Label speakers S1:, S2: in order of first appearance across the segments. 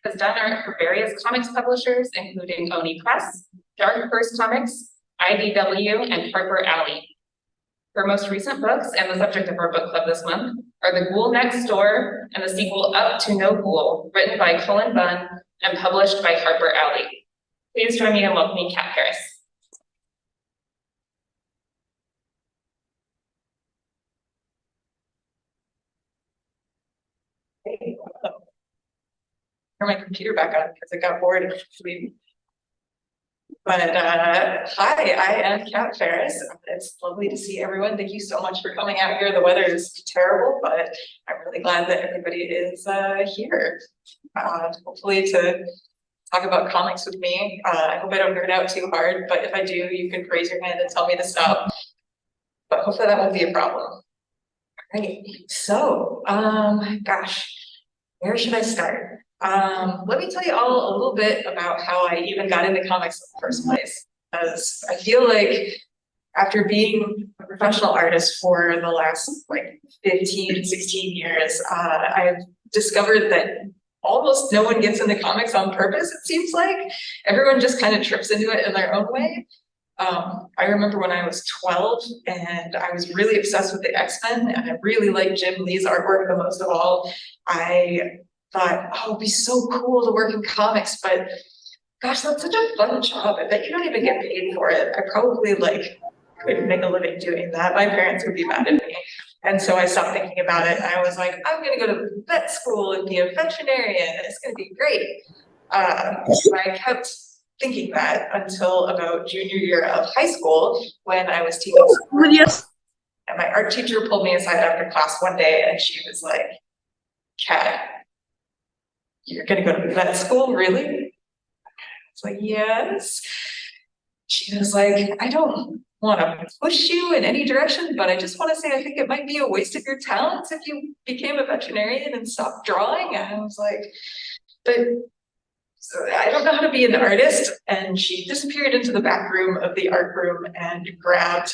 S1: has done art for various comics publishers, including Oni Press, Dark Horse Comics, IDW, and Harper Alley. Her most recent books, and the subject of our book club this month, are The Ghoul Next Door and the sequel Up to No Ghoul, written by Cullen Bunn and published by Harper Alley. Please join me in welcoming Cat Farris. Turn my computer back on because it got bored of sleep. But hi, I am Cat Farris. It's lovely to see everyone. Thank you so much for coming out here. The weather is terrible, but I'm really glad that everybody is here. Hopefully to talk about comics with me. I hope I don't nerd out too hard, but if I do, you can raise your hand and tell me to stop. But hopefully that won't be a problem. All right, so, gosh, where should I start? Let me tell you all a little bit about how I even got into comics in the first place, because I feel like after being a professional artist for the last like 15, 16 years, I've discovered that almost no one gets into comics on purpose, it seems like. Everyone just kind of trips into it in their own way. I remember when I was 12 and I was really obsessed with the X-Men, and I really liked Jim Lee's artwork the most of all. I thought, oh, it'd be so cool to work in comics, but gosh, that's such a fun job. I bet you don't even get paid for it. I probably like couldn't make a living doing that. My parents would be mad at me. And so I stopped thinking about it. And I was like, I'm gonna go to vet school and be a veterinarian. It's gonna be great. So I kept thinking that until about junior year of high school when I was teaching.
S2: Yes.
S1: And my art teacher pulled me aside after class one day and she was like, Kat, you're gonna go to vet school, really? I was like, yes. She was like, I don't want to push you in any direction, but I just want to say I think it might be a waste of your talents if you became a veterinarian and stopped drawing. And I was like, but I don't know how to be an artist. And she disappeared into the back room of the art room and grabbed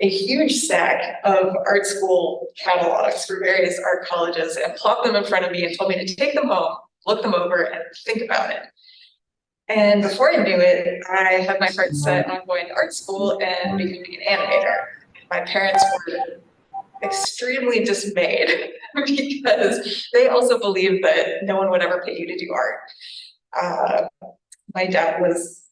S1: a huge stack of art school catalogs for various art colleges and plopped them in front of me and told me to take them home, look them over, and think about it. And before I knew it, I had my heart set on going to art school and becoming an animator. My parents were extremely dismayed because they also believed that no one would ever pay you to do art. My dad was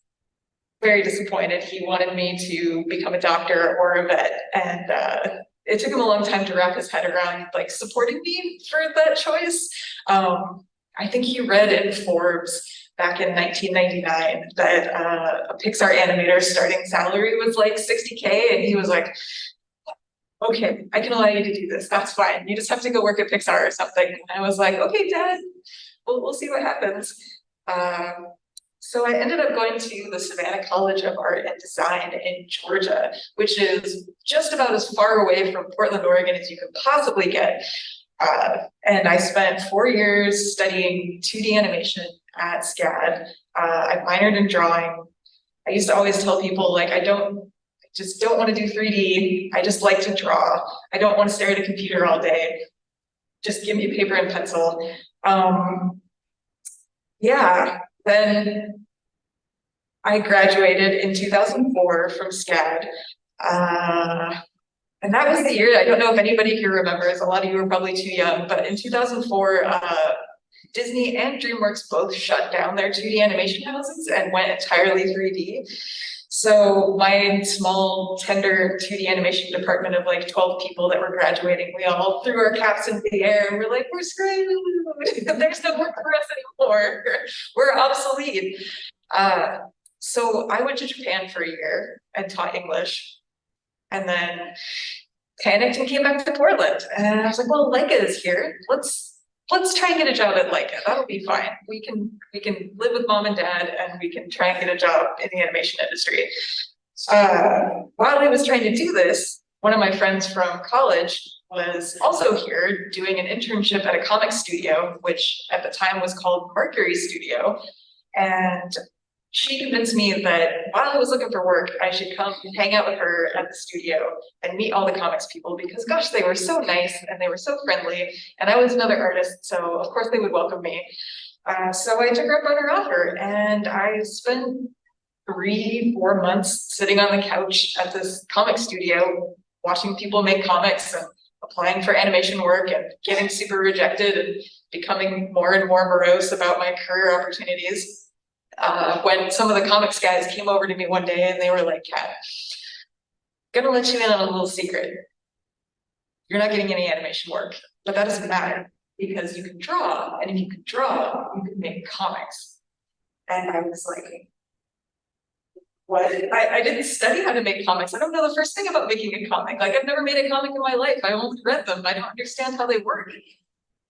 S1: very disappointed. He wanted me to become a doctor or a vet, and it took him a long time to wrap his head around like supporting me for that choice. I think he read in Forbes back in 1999 that a Pixar animator's starting salary was like $60K, and he was like, okay, I can allow you to do this, that's fine. You just have to go work at Pixar or something. And I was like, okay, Dad, we'll see what happens. So I ended up going to the Savannah College of Art and Design in Georgia, which is just about as far away from Portland, Oregon as you could possibly get. And I spent 4 years studying 2D animation at SCAD. I minored in drawing. I used to always tell people like, I just don't want to do 3D. I just like to draw. I don't want to stare at a computer all day. Just give me paper and pencil. Yeah, then I graduated in 2004 from SCAD. And that was the year, I don't know if anybody here remembers, a lot of you were probably too young, but in 2004, Disney and DreamWorks both shut down their 2D animation houses and went entirely 3D. So my small, tender 2D animation department of like 12 people that were graduating, we all threw our caps into the air and we're like, we're screwed. There's no work for us anymore. We're obsolete. So I went to Japan for a year and taught English. And then panicked and came back to Portland. And I was like, well, Leica is here. Let's try and get a job at Leica. That'll be fine. We can live with mom and dad and we can try and get a job in the animation industry. While I was trying to do this, one of my friends from college was also here doing an internship at a comic studio, which at the time was called Mercury Studio. And she convinced me that while I was looking for work, I should come and hang out with her at the studio and meet all the comics people because gosh, they were so nice and they were so friendly. And I was another artist, so of course they would welcome me. So I took her up on her offer, and I spent 3, 4 months sitting on the couch at this comic studio, watching people make comics and applying for animation work and getting super rejected and becoming more and more morose about my career opportunities. When some of the comics guys came over to me one day and they were like, Kat, gonna let you in on a little secret. You're not getting any animation work, but that doesn't matter because you can draw, and if you can draw, you can make comics. And I was like, what? I didn't study how to make comics. I don't know the first thing about making a comic. Like, I've never made a comic in my life. I only read them. I don't understand how they work.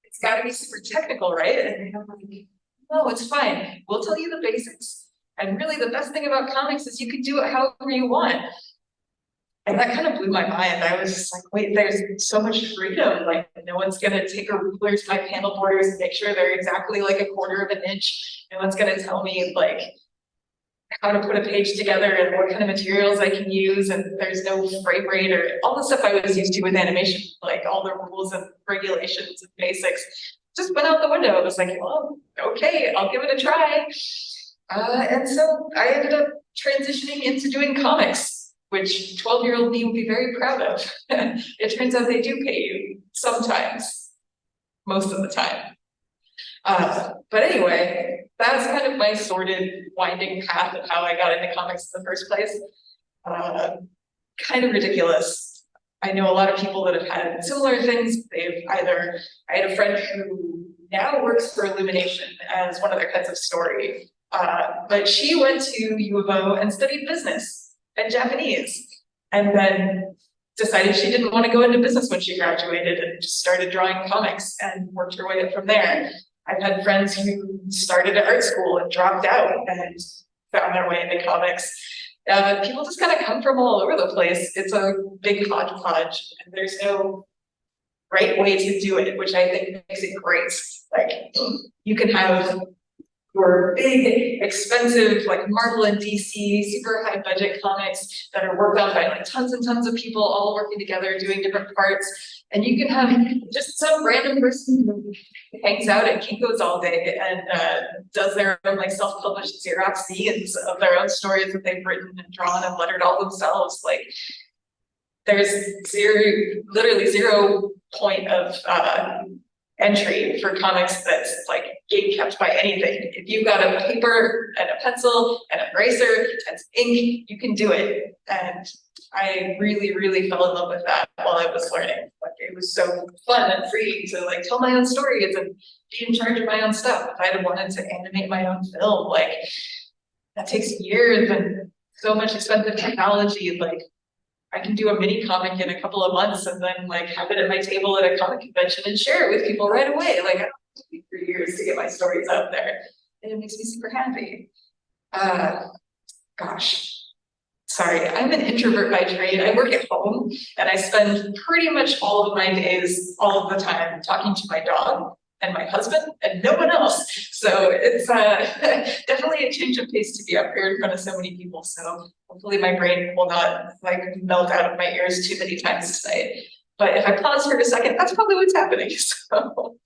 S1: It's got to be super technical, right? And I'm like, no, it's fine. We'll tell you the basics. And really, the best thing about comics is you can do it however you want. And that kind of blew my mind. I was just like, wait, there's so much freedom. Like, no one's going to take a ruler to my panel borders and make sure they're exactly like 1/4 of an inch. No one's going to tell me, like, how to put a page together and what kind of materials I can use, and there's no frame rate or all the stuff I was used to with animation, like all the rules and regulations and basics just went out the window. I was like, well, okay, I'll give it a try. And so I ended up transitioning into doing comics, which 12-year-old me would be very proud of. It turns out they do pay you sometimes, most of the time. But anyway, that's kind of my sordid, winding path of how I got into comics in the first place. Kind of ridiculous. I know a lot of people that have had similar things. I had a friend who now works for Illumination as one of their heads of story, but she went to U of O and studied business and Japanese, and then decided she didn't want to go into business when she graduated and just started drawing comics and worked her way up from there. I've had friends who started at art school and dropped out and found their way into comics. People just kind of come from all over the place. It's a big hodgepodge, and there's no right way to do it, which I think makes it great. Like, you can have your big, expensive, like Marvel and DC, super high budget comics that are worked on by like tons and tons of people all working together, doing different parts. And you can have just some random person who hangs out at Kinko's all day and does their own like self-published Xerox zines of their own stories that they've written and drawn and lettered all themselves. Like, there's literally zero point of entry for comics that's like gate kept by anything. If you've got a paper and a pencil and an eraser and some ink, you can do it. And I really, really fell in love with that while I was learning. Like, it was so fun and free to like tell my own stories and be in charge of my own stuff. If I had wanted to animate my own film, like, that takes years and so much expensive technology. Like, I can do a mini comic in a couple of months and then like have it at my table at a comic convention and share it with people right away. Like, I don't have to wait for years to get my stories out there. And it makes me super happy. Gosh. Sorry, I'm an introvert by trade. I work at home and I spend pretty much all of my days, all of the time, talking to my dog and my husband and no one else. So it's definitely a change of pace to be up here in front of so many people. So hopefully my brain will not like melt out of my ears too many times tonight. But if I pause for a second, that's probably what's happening. So,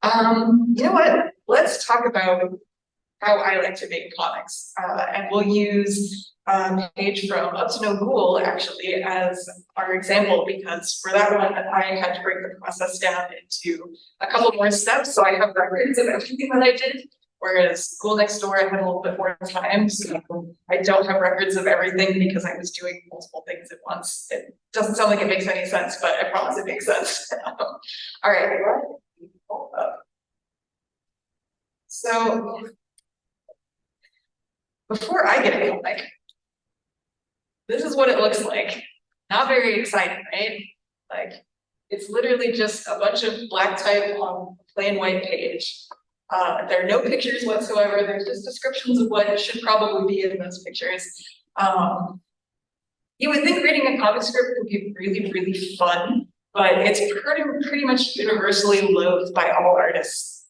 S1: you know what? Let's talk about how I like to make comics. And we'll use a page from Up to No Ghoul actually as our example, because for that one I had to break the process down into a couple more steps. So I have records of everything that I did, whereas Ghoul Next Door I had a little bit more time. So I don't have records of everything because I was doing multiple things at once. It doesn't sound like it makes any sense, but I promise it makes sense. All right. So before I get a comic, this is what it looks like. Not very exciting, right? Like, it's literally just a bunch of black type on a plain white page. There are no pictures whatsoever. There's just descriptions of what should probably be in those pictures. You would think reading a comic script would be really, really fun, but it's pretty much universally loathed by all artists,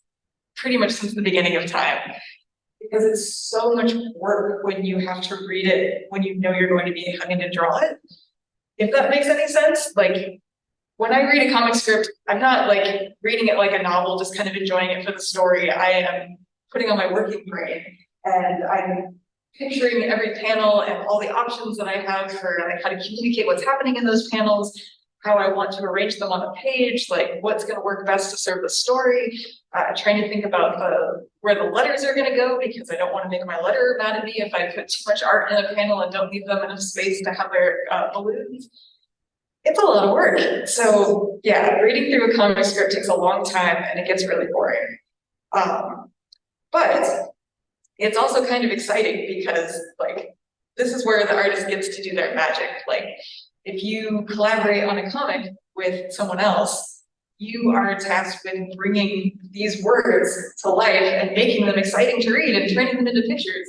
S1: pretty much since the beginning of time. Because it's so much work when you have to read it, when you know you're going to be having to draw it. If that makes any sense. Like, when I read a comic script, I'm not like reading it like a novel, just kind of enjoying it for the story. I am putting on my working brain, and I'm picturing every panel and all the options that I have for like how to communicate what's happening in those panels, how I want to arrange them on a page, like what's going to work best to serve the story, trying to think about where the letters are going to go, because I don't want to make my letterer mad at me if I put too much art in a panel and don't leave them enough space to have their balloons. It's a lot of work. So yeah, reading through a comic script takes a long time and it gets really boring. But it's also kind of exciting because like, this is where the artist gets to do their magic. Like, if you collaborate on a comic with someone else, you are tasked with bringing these words to life and making them exciting to read and turning them into pictures.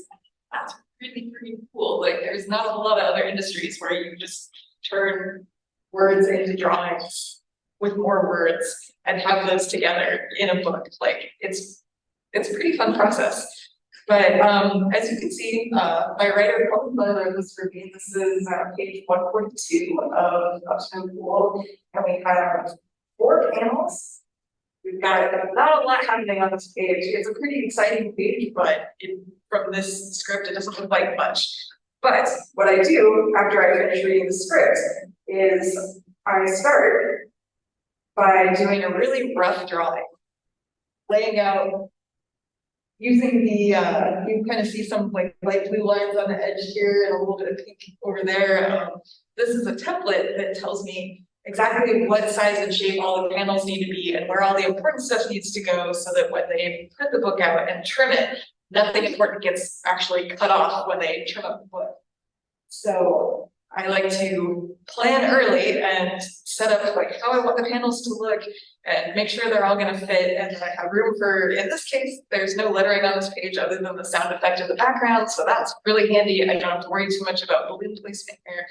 S1: That's really pretty cool. Like, there's not a whole lot of other industries where you just turn words into drawings with more words and have those together in a book. Like, it's a pretty fun process. But as you can see, my writer probably was for me. This is page 142 of Upstone Ghoul, and we have 4 panels. We've got not a lot happening on this page. It's a pretty exciting page, but from this script, it doesn't look like much. But what I do after I finish reading the script is I start by doing a really rough drawing, laying out. Using the, you kind of see some like light blue lines on the edge here and a little bit of pink over there. This is a template that tells me exactly what size and shape all the panels need to be and where all the important stuff needs to go, so that when they print the book out and trim it, nothing important gets actually cut off when they trim up the book. So I like to plan early and set up like how I want the panels to look and make sure they're all going to fit, and I have room for, in this case, there's no lettering on this page other than the sound effect in the background, so that's really handy. I don't have to worry too much about balloon placement here.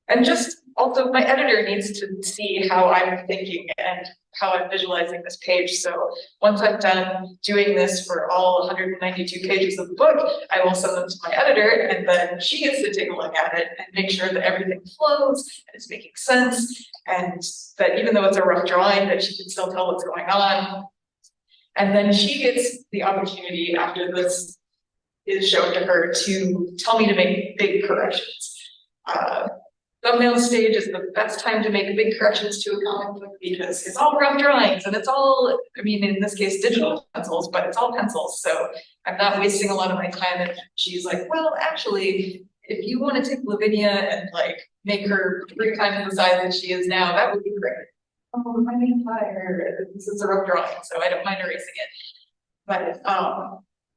S1: And just also my editor needs to see how I'm thinking and how I'm visualizing this page. So once I'm done doing this for all 192 pages of the book, I will send them to my editor, and then she gets to take a look at it and make sure that everything flows and is making sense, and that even though it's a rough drawing, that she can still tell what's going on. And then she gets the opportunity, after this is shown to her, to tell me to make big corrections. Thumbnail stage is the best time to make big corrections to a comic book because it's all rough drawings and it's all, I mean, in this case, digital pencils, but it's all pencils. So I'm not wasting a lot of my time. And she's like, well, actually, if you want to take Lavinia and like make her 3 times the size that she is now, that would be great. Oh, I mean, fire. This is a rough drawing, so I don't mind erasing it. But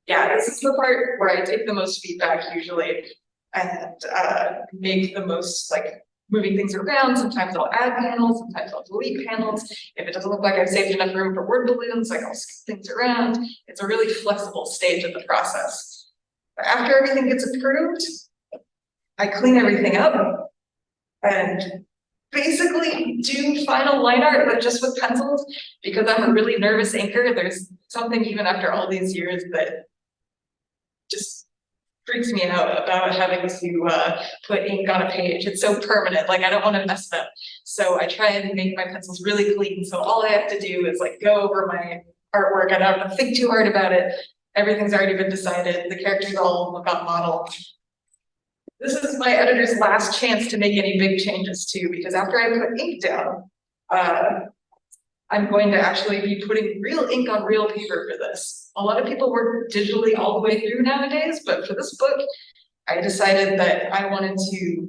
S1: yeah, this is the part where I take the most feedback usually, and make the most, like, moving things around. Sometimes I'll add panels, sometimes I'll delete panels. If it doesn't look like I've saved enough room for word balloons, like I'll skip things around. It's a really flexible stage of the process. But after everything gets approved, I clean everything up and basically do final line art, but just with pencils, because I'm a really nervous inker. There's something even after all these years that just freaks me out about having to put ink on a page. It's so permanent, like I don't want to mess it up. So I try and make my pencils really clean. So all I have to do is like go over my artwork. I don't have to think too hard about it. Everything's already been decided. The characters all got modeled. This is my editor's last chance to make any big changes too, because after I put ink down, I'm going to actually be putting real ink on real paper for this. A lot of people work digitally all the way through nowadays, but for this book, I decided that I wanted to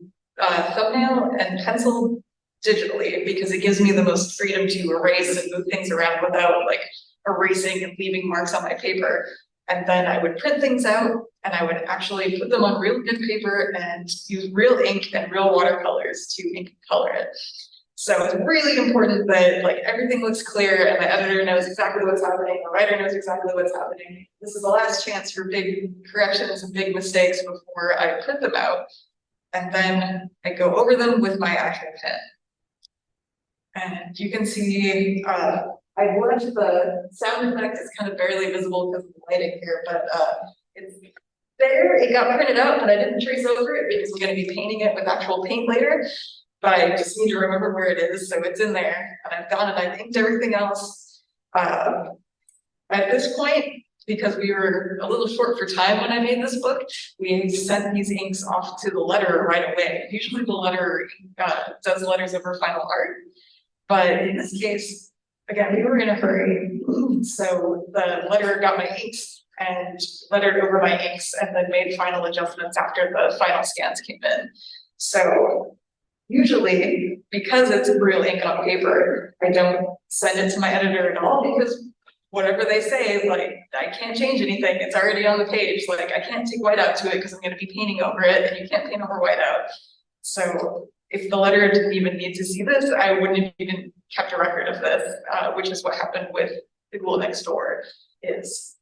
S1: thumbnail and pencil digitally because it gives me the most freedom to erase and move things around without like erasing and leaving marks on my paper. And then I would print things out and I would actually put them on real good paper and use real ink and real watercolors to ink and color it. So it's really important that like everything looks clear and the editor knows exactly what's happening, the writer knows exactly what's happening. This is the last chance for big corrections and big mistakes before I print them out. And then I go over them with my actual pen. And you can see I've left the sound effect is kind of barely visible because of the lighting here, but it's there. It got printed out, but I didn't trace over it because we're going to be painting it with actual paint later. But I just need to remember where it is, so it's in there. And I've gone and I've inked everything else. At this point, because we were a little short for time when I made this book, we sent these inks off to the letterer right away. Usually the letterer does letters over final art, but in this case, again, we were in a hurry, so the letterer got my inks and lettered over my inks and then made final adjustments after the final scans came in. So usually, because it's real ink on paper, I don't send it to my editor at all because whatever they say, like, I can't change anything. It's already on the page. Like, I can't take whiteout to it because I'm going to be painting over it, and you can't paint over whiteout. So if the letterer didn't even need to see this, I wouldn't have even kept a record of this, which is what happened with the Ghoul Next Door, is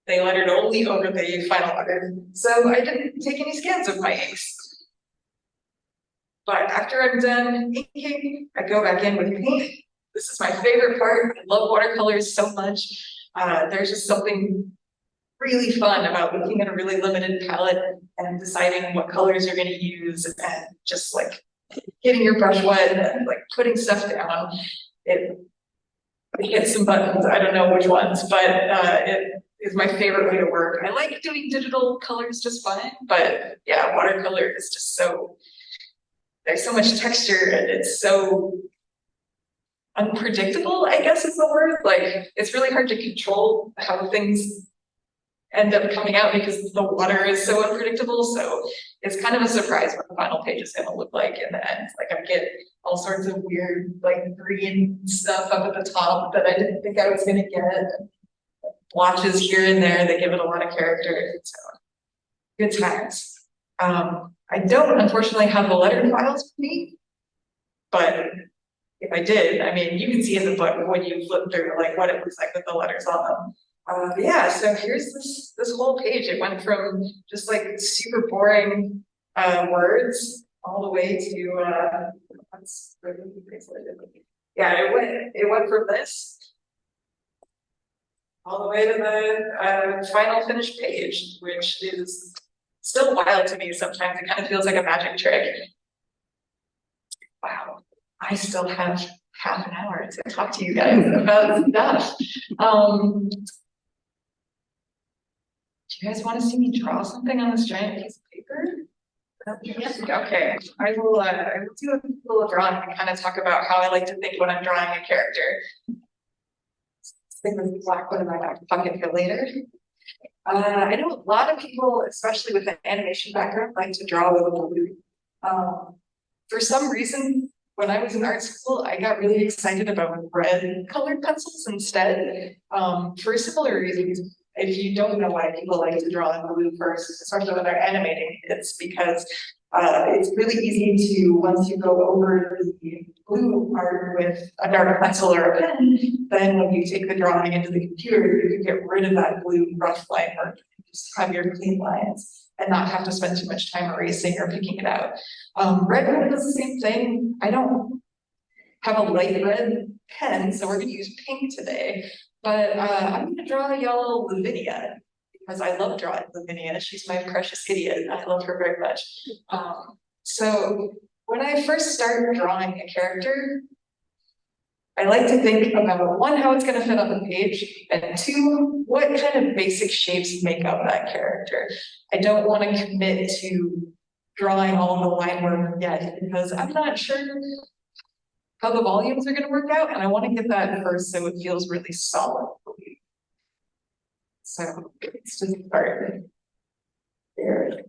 S1: they lettered only over the final letter. So I didn't take any scans of my inks. But after I'm done inking, I go back in with paint. This is my favorite part. I love watercolors so much. There's just something really fun about looking at a really limited palette and deciding what colors you're going to use and just like getting your brush wet and like putting stuff down. It hits some buttons. I don't know which ones, but it is my favorite way to work. I like doing digital colors just fine, but yeah, watercolor is just so, there's so much texture and it's so unpredictable, I guess is the word. Like, it's really hard to control how things end up coming out because the water is so unpredictable. So it's kind of a surprise what the final page is going to look like in the end. Like, I get all sorts of weird, like, green stuff up at the top that I didn't think I was going to get. Blotches here and there that give it a lot of character. So good times. I don't unfortunately have the letter files with me, but if I did, I mean, you can see in the book when you flip through like what it looks like with the letters on them. Yeah, so here's this whole page. It went from just like super boring words all the way to yeah, it went from this all the way to the final finished page, which is still wild to me sometimes. It kind of feels like a magic trick. Wow. I still have half an hour to talk to you guys about stuff. Do you guys want to see me draw something on this giant piece of paper? Yes. Okay. I will do a little drawing and kind of talk about how I like to think when I'm drawing a character. Stick this black one in my back pocket for later. I know a lot of people, especially with an animation background, like to draw with a blue. For some reason, when I was in art school, I got really excited about red colored pencils instead, for similar reasons. If you don't know why people like to draw in blue first, especially when they're animating, it's because it's really easy to, once you go over the blue art with a dark pencil or a pen, then when you take the drawing into the computer, you can get rid of that blue rough line work, just have your clean lines and not have to spend too much time erasing or picking it out. Red pen does the same thing. I don't have a light red pen, so we're going to use pink today. But I'm going to draw a yellow Lavinia because I love drawing Lavinia. She's my precious idiot. I love her very much. So when I first start drawing a character, I like to think about one, how it's going to fit on the page, and two, what kind of basic shapes make up that character. I don't want to commit to drawing all the line work yet because I'm not sure how the volumes are going to work out, and I want to get that first so it feels really solid. So let's just start there.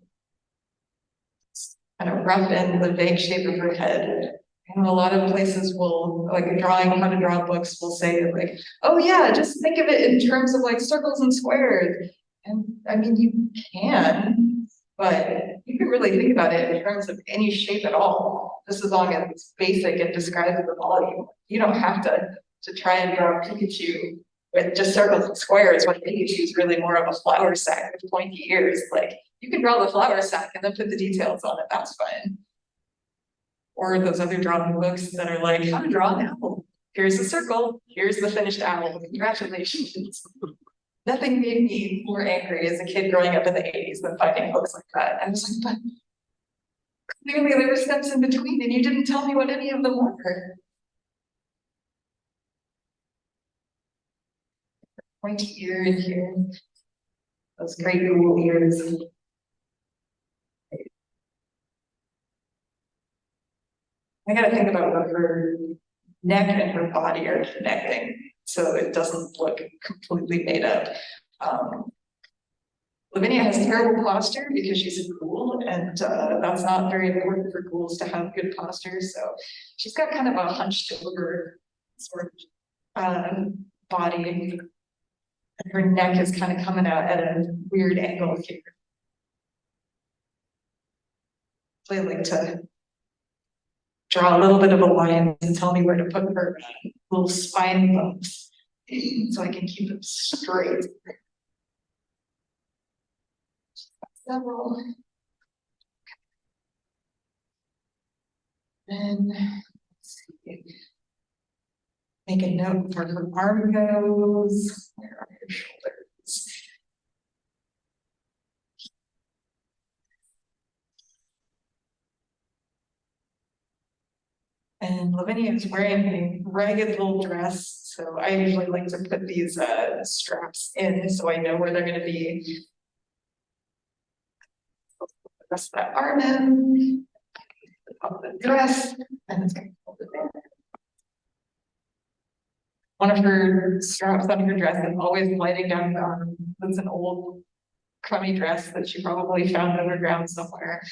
S1: Kind of rough in the vague shape of her head. And a lot of places will, like drawing how to draw books will say like, oh yeah, just think of it in terms of like circles and squares. And I mean, you can, but you can really think about it in terms of any shape at all, just as long as it's basic and describes the volume. You don't have to try and draw Pikachu with just circles and squares when Pikachu is really more of a flower sack with pointy ears. Like, you can draw the flower sack and then put the details on it, that's fine. Or those other drawing books that are like, how to draw an owl. Here's the circle, here's the finished owl, congratulations. Nothing made me more angry as a kid growing up in the 80s than finding books like that. I was like, but clearly there were steps in between and you didn't tell me what any of them were. Pointy ear in here. Those great ghoul ears. I gotta think about what her neck and her body are connecting, so it doesn't look completely made up. Lavinia has terrible posture because she's a ghoul, and that's not very important for ghouls to have good posture. So she's got kind of a hunched over sort of body, and her neck is kind of coming out at a weird angle here. So I like to draw a little bit of a line and tell me where to put her little spine bumps so I can keep it straight. Several. Then let's see. Make a note where her arm goes. Where are her shoulders? And Lavinia is wearing a ragged little dress, so I usually like to put these straps in so I know where they're going to be. Put the rest of that arm in, up the dress, and it's going to hold it there. One of her straps on her dress is always sliding down her arm. It's an old, crummy dress that she probably found underground somewhere.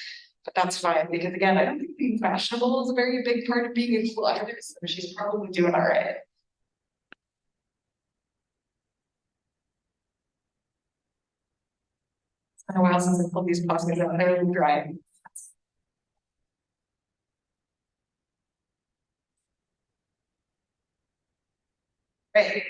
S1: But that's fine, because again, I don't think being fashionable is a very big part of being a cool actress, so she's probably doing all right. It's been a while since I pulled these pockets out, they're really dry. Right.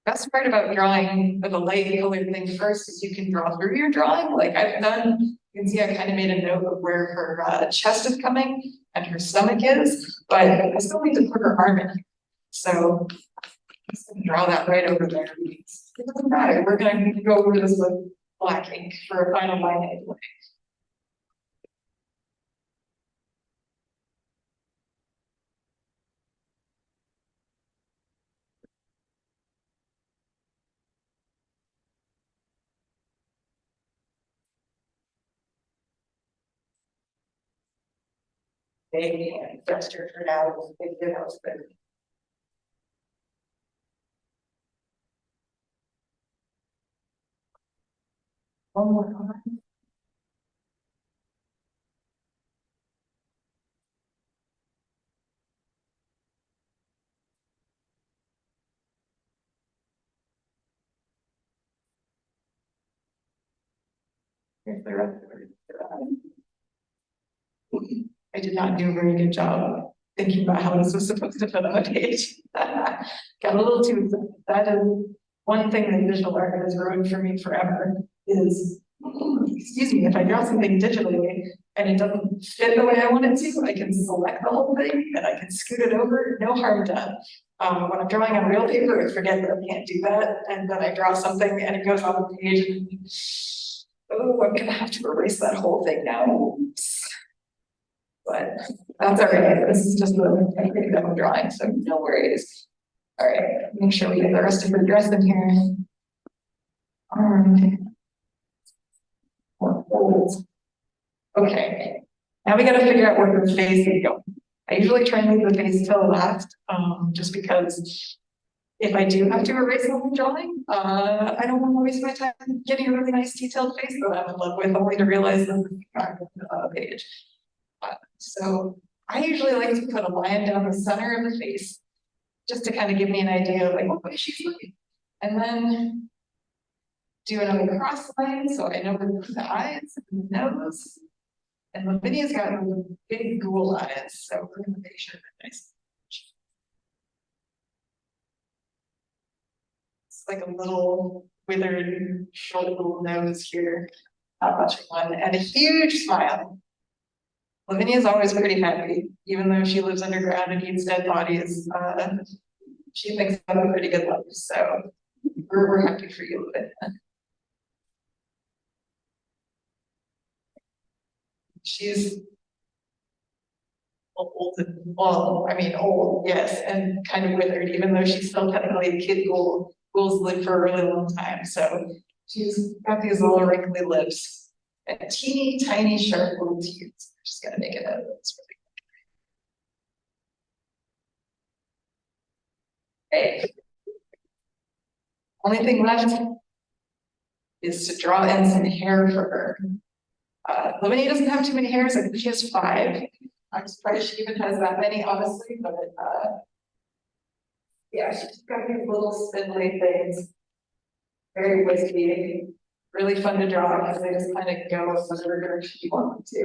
S1: Best part about drawing with a light colored thing first is you can draw through your drawing. Like I've done, you can see I kind of made a note of where her chest is coming and her stomach is, but I still need to put her arm in here. So I'm just gonna draw that right over there. It doesn't matter. We're gonna go over this with black ink for a final line anyway. They can't gesture for now. They did house, but one more time. Here's the rest of it. I did not do a very good job thinking about how this was supposed to fit on a page. Got a little too, that is one thing that digital art has ruined for me forever is, excuse me, if I draw something digitally and it doesn't fit the way I want it to, I can select the whole thing and I can scoot it over, no harm done. When I'm drawing on real paper, I forget that I can't do that. And then I draw something and it goes on the page and, oh, I'm gonna have to erase that whole thing now. Oops. But that's all right. This is just the technique that I'm drawing, so no worries. All right, make sure we get the rest of her dress in here. More folds. Okay, now we got to figure out where her face is going. I usually try and leave the face till last, just because if I do have to erase the whole drawing, I don't want to waste my time getting a really nice detailed face that I'm in love with, only to realize that it's not on the page. So I usually like to put a line down the center of the face just to kind of give me an idea of like what way she's looking. And then do another cross line so I know where to put the eyes and the nose. And Lavinia's got big ghoul eyes, so we're gonna make sure they're nice. It's like a little withered, short little nose here, not much of one, and a huge smile. Lavinia is always pretty happy, even though she lives underground and eats dead bodies. She thinks I have a pretty good life, so we're happy for you, Lavinia. She's old, well, I mean old, yes, and kind of withered, even though she's still technically a kid ghoul. ghouls live for a really long time, so she's got these little wrinkly lips and teeny tiny sharp little teeth. I'm just gonna make it out. It's really great. Only thing left is to draw in some hair for her. Lemony doesn't have too many hairs. I think she has 5. I'm surprised she even has that many, honestly, but yeah, she's got these little spindly things. Very wispy, really fun to draw because they just kind of go whatever direction you want them to.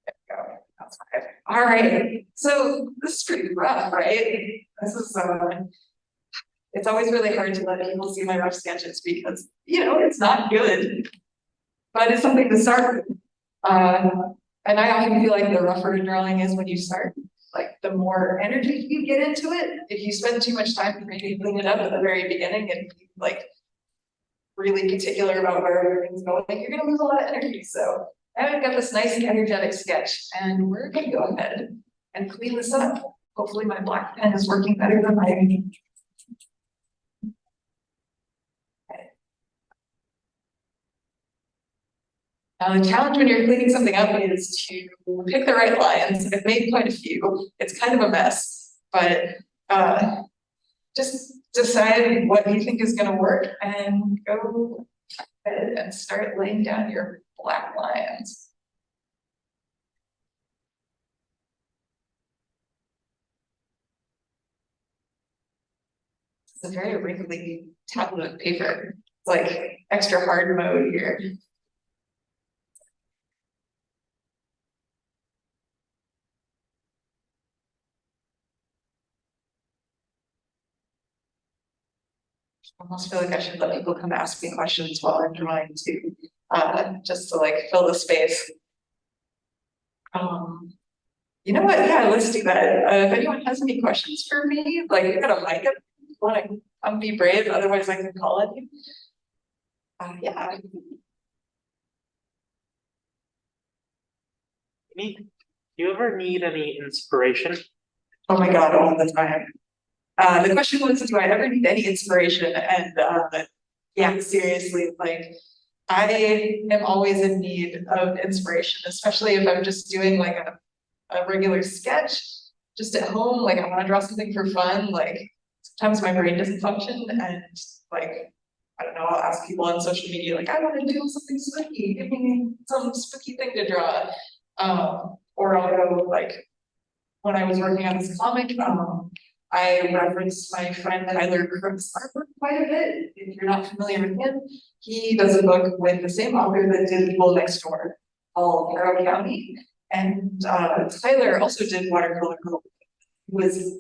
S1: There we go. That's 5. All right. So this is pretty rough, right? This is it's always really hard to let people see my rough sketches because, you know, it's not good, but it's something to start with. And I often feel like the rougher drawing is when you start, like the more energy you get into it. If you spend too much time cleaning it up at the very beginning and like really particular about where everything's going, you're gonna lose a lot of energy. So I've got this nice energetic sketch and we're gonna go ahead and clean this up. Hopefully my black pen is working better than my the challenge when you're cleaning something up is to pick the right lines. I've made quite a few. It's kind of a mess, but just decide what you think is going to work and go ahead and start laying down your black lines. It's a very wrinkly tablet of paper. It's like extra hard mode here. I almost feel like I should let people come ask me questions while I'm drawing too, just to like fill the space. You know what? Yeah, let's do that. If anyone has any questions for me, like you got a mic up, want to come be brave, otherwise I can call on you. Yeah.
S2: Do you ever need any inspiration?
S1: Oh my God, all the time. The question was, do I ever need any inspiration? And yeah, seriously, like I am always in need of inspiration, especially if I'm just doing like a regular sketch just at home. Like I want to draw something for fun. Like sometimes my brain doesn't function and like, I don't know, I'll ask people on social media, like, I want to do something spooky, give me some spooky thing to draw. Or I'll go like, when I was working on this comic, I referenced my friend Tyler Crook's artwork quite a bit. If you're not familiar with him, he does a book with the same author that did Ghoul Next Door, called Harrow County. And Tyler also did Watercolor Girl. He was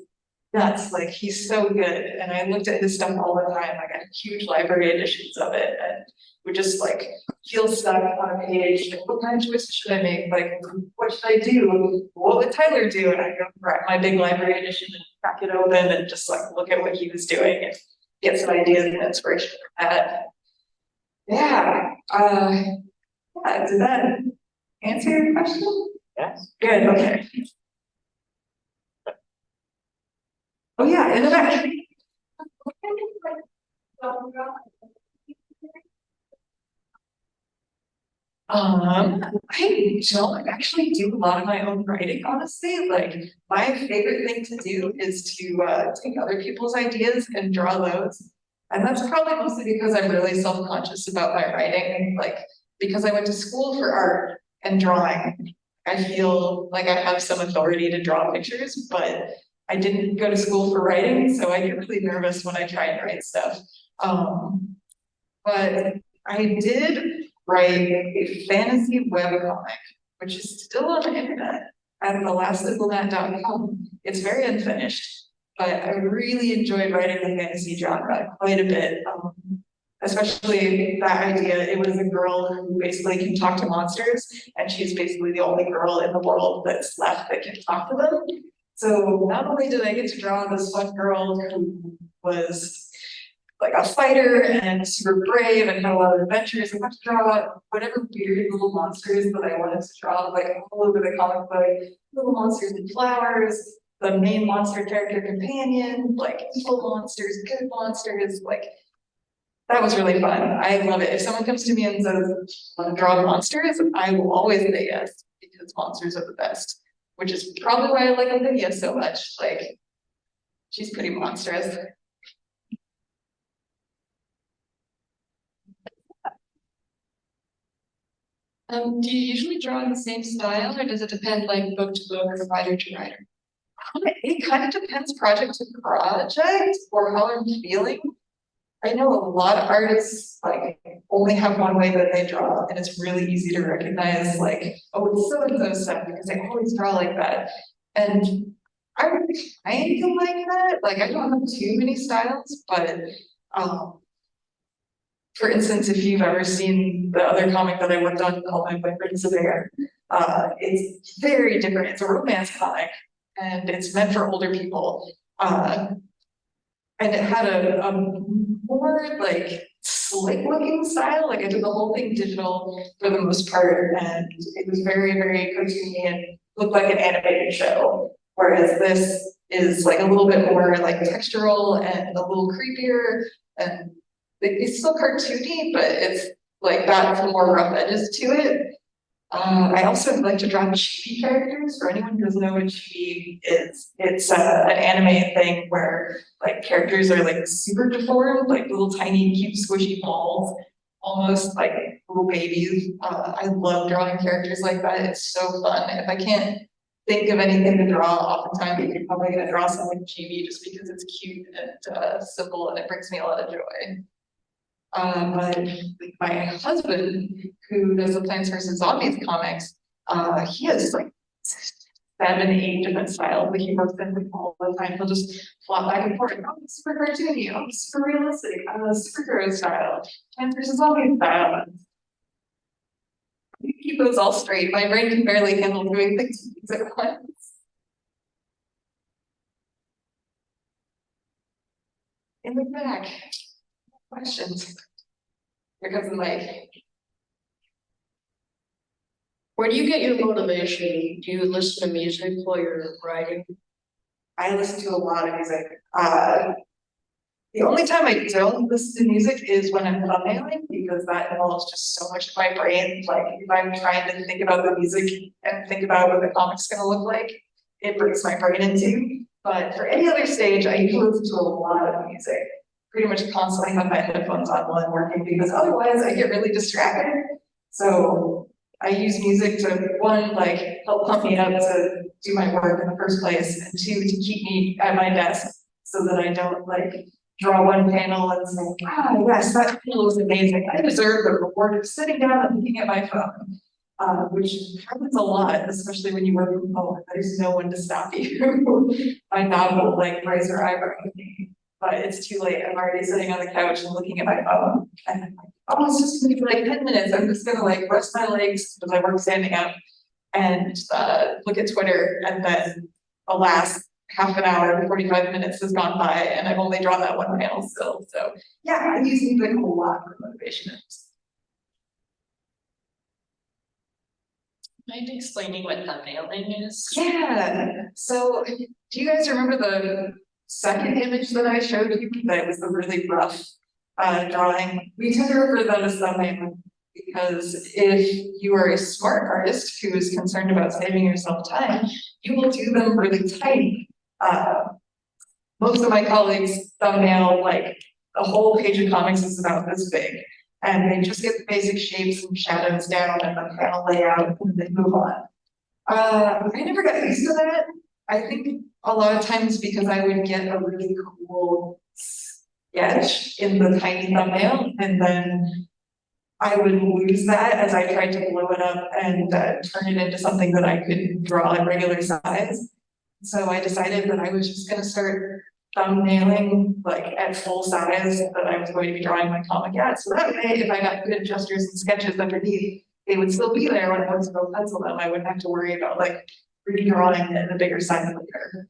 S1: nuts, like he's so good. And I looked at his stuff all the time. I got huge library editions of it and would just like feel stuck on a page. Like, what kind of choices should I make? Like, what should I do? What would Tyler do? And I go grab my big library edition and crack it open and just like look at what he was doing and get some ideas and inspiration from that. Yeah. Yeah, did that answer your question?
S2: Yes.
S1: Good, okay. Oh yeah, in the back. I don't actually do a lot of my own writing, honestly. Like my favorite thing to do is to take other people's ideas and draw those. And that's probably mostly because I'm really self-conscious about my writing. Like because I went to school for art and drawing, I feel like I have some authority to draw pictures, but I didn't go to school for writing, so I get really nervous when I try and write stuff. But I did write a fantasy webcomic, which is still on the internet at thelastdiplomat.com. It's very unfinished, but I really enjoyed writing the fantasy genre quite a bit. Especially that idea, it was a girl who basically can talk to monsters, and she's basically the only girl in the world that's left that can talk to them. So not only did I get to draw this one girl who was like a fighter and super brave and had a lot of adventures, I got to draw whatever weird little monsters that I wanted to draw, like all over the comic book, little monsters and flowers, the main monster character companion, like evil monsters, good monsters, like that was really fun. I love it. If someone comes to me and says, "Want to draw monsters?" I will always say yes because monsters are the best. Which is probably why I like Olivia so much. Like, she's pretty monstrous.
S3: Do you usually draw in the same style, or does it depend like book to book or writer to writer?
S1: It kind of depends project to project or how I'm feeling. I know a lot of artists like only have one way that they draw, and it's really easy to recognize like, oh, it's so and so stuff because they always draw like that. And I kind of like that. Like I don't have too many styles, but um, for instance, if you've ever seen the other comic that I worked on called My Boyfriend's a Bear, it's very different. It's a romance comic, and it's meant for older people. And it had a more like slick looking style. Like I did the whole thing digital for the most part, and it was very, very cartoony and looked like an animated show. Whereas this is like a little bit more like textural and a little creepier, and it's still cartoony, but it's like got some more rough edges to it. I also like to draw chibi characters. For anyone who doesn't know what chibi is, it's an anime thing where like characters are like super deformed, like little tiny cute squishy balls, almost like little babies. I love drawing characters like that. It's so fun. If I can't think of anything to draw, oftentimes I'm probably gonna draw something chibi just because it's cute and simple and it brings me a lot of joy. But my husband, who does the Plants vs. Zombies comics, he has like 7, 8 different styles that he works in all the time. He'll just flop back and forth. Oh, it's super cartoony. Oh, it's super realistic. Superhero style. Plants vs. Zombies style. You keep those all straight. My brain can barely handle doing things at once. In the back. Questions? Your cousin Mike.
S3: Where do you get your motivation? Do you listen to music while you're writing?
S1: I listen to a lot of music. The only time I don't listen to music is when I'm thumbnailing because that involves just so much of my brain. Like if I'm trying to think about the music and think about what the comic's gonna look like, it breaks my brain in two. But for any other stage, I usually listen to a lot of music. Pretty much constantly have my headphones on while I'm working because otherwise I get really distracted. So I use music to one, like help pump me up to do my work in the first place, and two, to keep me at my desk so that I don't like draw one panel and say, ah, yes, that panel was amazing. I deserve the reward of sitting down and looking at my phone. Which happens a lot, especially when you work from home. There's no one to stop you. My dog will like raise her eyebrow at me. But it's too late. I'm already sitting on the couch and looking at my phone. And I'm like, oh, it's just gonna be like 10 minutes. I'm just gonna like rest my legs because I work standing up and look at Twitter. And then alas, half an hour, 45 minutes has gone by and I've only drawn that one panel still. So yeah, I use music a lot for motivation.
S3: Mind explaining what thumbnailing is?
S1: Yeah. So do you guys remember the second image that I showed you that was the really rough drawing? We tend to refer to that as thumbnail because if you are a smart artist who is concerned about saving yourself time, you will do them really tiny. Most of my colleagues thumbnail like a whole page of comics is about this big, and they just get the basic shapes and shadows down and the panel layout and then move on. I never got used to that. I think a lot of times because I would get a really cool sketch in the tiny thumbnail and then I would lose that as I tried to blow it up and turn it into something that I could draw in regular size. So I decided that I was just gonna start thumbnailing like at full size that I was going to be drawing my comic at. So that way, if I got good gestures and sketches underneath, they would still be there when I was to go pencil them. I wouldn't have to worry about like redrawing it in a bigger size later.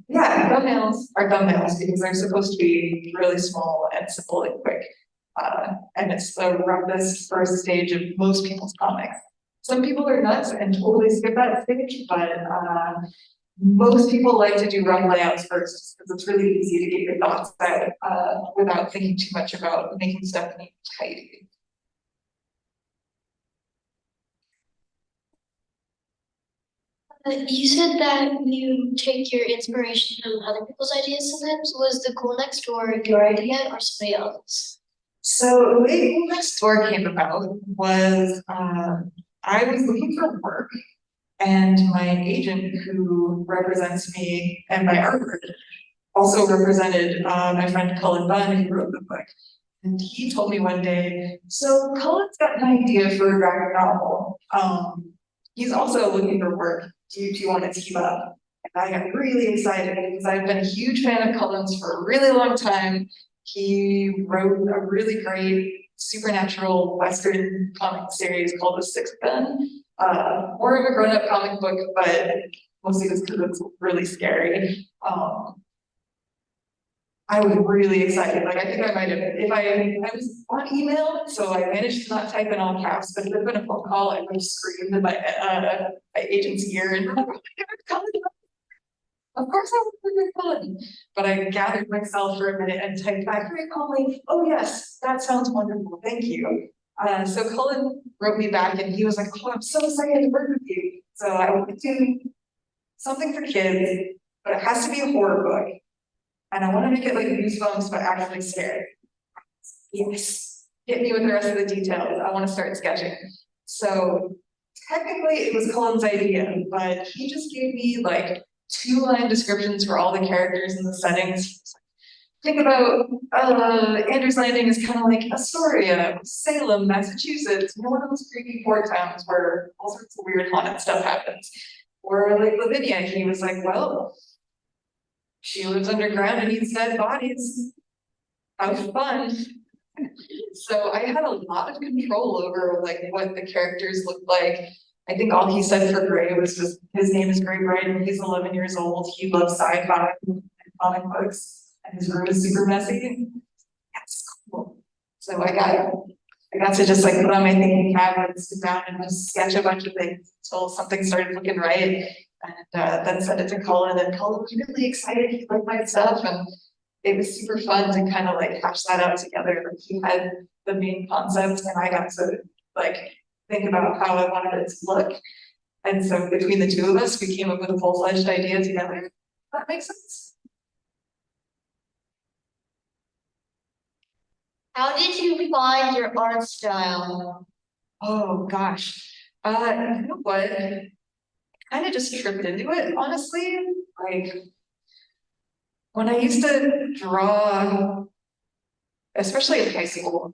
S1: Yeah, thumbnails are thumbnails because they're supposed to be really small and simple and quick. And it's the roughest first stage of most people's comics. Some people are nuts and totally skip that stage, but most people like to do rough layouts first because it's really easy to get your thoughts out without thinking too much about making stuff neat and tidy.
S4: You said that you take your inspiration from other people's ideas sometimes. Was the Ghoul Next Door your idea or somebody else?
S1: So the way Ghoul Next Door came about was I was looking for work, and my agent who represents me and my artwork also represented my friend Cullen Bunn, who wrote the book. And he told me one day, so Cullen's got an idea for a graphic novel. He's also looking for work. Do you want to team up? And I got really excited because I've been a huge fan of Cullen's for a really long time. He wrote a really great supernatural Western comic series called The Sixth Gun. More of a grown-up comic book, but mostly just because it's really scary. I was really excited. Like, I think I might have, if I was on email, so I managed to not type in all caps, but if it had been a phone call, I would have screamed in my agent's ear and, of course I would have fun. But I gathered myself for a minute and typed back very calmly, oh yes, that sounds wonderful, thank you. So Cullen wrote me back and he was like, oh, I'm so excited to work with you. So I want to do something for kids, but it has to be a horror book. And I want to make it like Goosebumps, but actually scary. Yes, hit me with the rest of the details. I want to start sketching. So technically it was Cullen's idea, but he just gave me like 2-line descriptions for all the characters and the settings. Think about Andrews Landing is kind of like Astoria, Salem, Massachusetts, one of those creepy port towns where all sorts of weird haunted stuff happens. Or like Lavinia, he was like, well, she lives underground and eats dead bodies. How fun. So I had a lot of control over like what the characters looked like. I think all he said for Gray was just his name is Gray Bright, he's 11 years old. He loves sci-fi and comic books, and his room is super messy. That's cool. So I got to just like put on my thinking cap and sit down and just sketch a bunch of things until something started looking right. And then sent it to Cullen, and Cullen was really excited. He liked my stuff, and it was super fun to kind of like hash that out together. Like he had the main concept, and I got to like think about how I wanted it to look. And so between the two of us, we came up with a full-fledged idea together. That makes sense.
S4: How did you find your art style?
S1: Oh gosh. You know what? Kind of just tripped into it, honestly. Like when I used to draw, especially in high school,